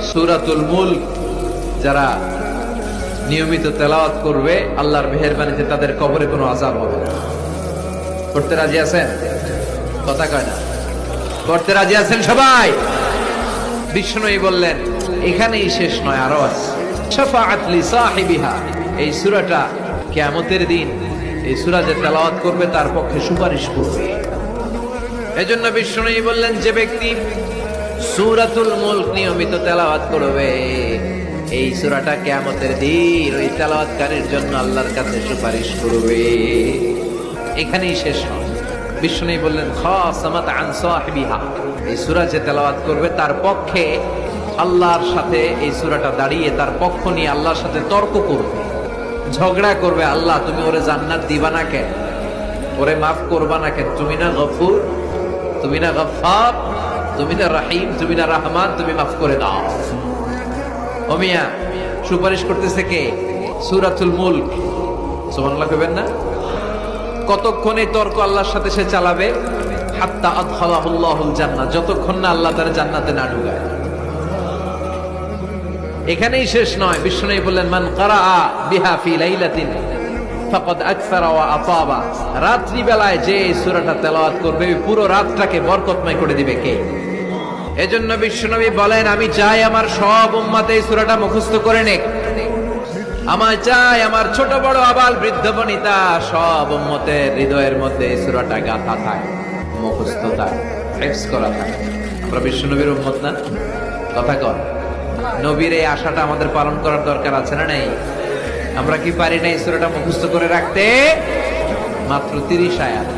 সূরাতুল মুলক যারা নিয়মিত তেলাওয়াত করবে আল্লাহর মেহেরবানিতে তাদের কবরে কোনো আযাব হবে না। পড়তে রাজি আছেন? কথা কয় না। পড়তে রাজি আছেন সবাই? বিষ্ণুই বললেন এখানেই শেষ নয়, আরো আছে। শাফাআত লি সাহিবিহা, এই সূরাটা কিয়ামতের দিন এই সূরা যে তেলাওয়াত করবে তার পক্ষে সুপারিশ করবে। এজন্য বিষ্ণুই বললেন যে ব্যক্তি সূরাতুল মুলক নিয়মিত তেলাওয়াত করবে এই সূরাটা কিয়ামতের দিন ওই তেলাওয়াতকারীর জন্য আল্লাহর কাছে সুপারিশ করবে। এখানেই শেষ নয়। বিষ্ণুই বললেন খাসামাত আন সাহিবিহা, এই সূরা যে তেলাওয়াত করবে তার পক্ষে আল্লাহর সাথে এই সূরাটা দাঁড়িয়ে তার পক্ষ নিয়ে আল্লাহর সাথে তর্ক করবে, ঝগড়া করবে। আল্লাহ তুমি ওরে জান্নাত দিবা না কেন, ওরে মাফ করবা না কেন? তুমি না গফুর, তুমি না গফফার, তুমি না রহিম, তুমি না রহমান, তুমি মাফ করে দাও। ও মিয়া, সুপারিশ করতেছে কে? সূরাতুল মুলক। সুবহানাল্লাহ কইবেন না? কতক্ষণ এই তর্ক আল্লাহর সাথে সে চালাবে? হাত্তা আদখালাহুল্লাহুল জান্নাহ, যতক্ষণ না আল্লাহ তার জান্নাতে না ঢুকায়। এখানেই শেষ নয়। বিষ্ণু বললেন মান কারাআ বিহা ফি লাইলাতিন ফাকাদ আকসারা ওয়া আতাবা, রাত্রি বেলায় যে এই সূরাটা তেলাওয়াত করবে পুরো রাতটাকে বরকতময় করে দিবে কে? এজন্য বিশ্বনবী বলেন আমি চাই আমার সব উম্মত এই সূরাটা মুখস্থ করে নেক। আমার চাই আমার ছোট বড় আবাল বৃদ্ধ বনিতা সব উম্মতের হৃদয়ের মধ্যে এই সূরাটা গাঁথা থাকে, মুখস্থ থাকে, হিফজ করা থাকে। আমরা বিশ্বনবীর উম্মত না? কথা কর। নবীর এই আশাটা আমাদের পালন করার দরকার আছে না নাই? আমরা কি পারি না এই সূরাটা মুখস্থ করে রাখতে? মাত্র 30 আয়াত।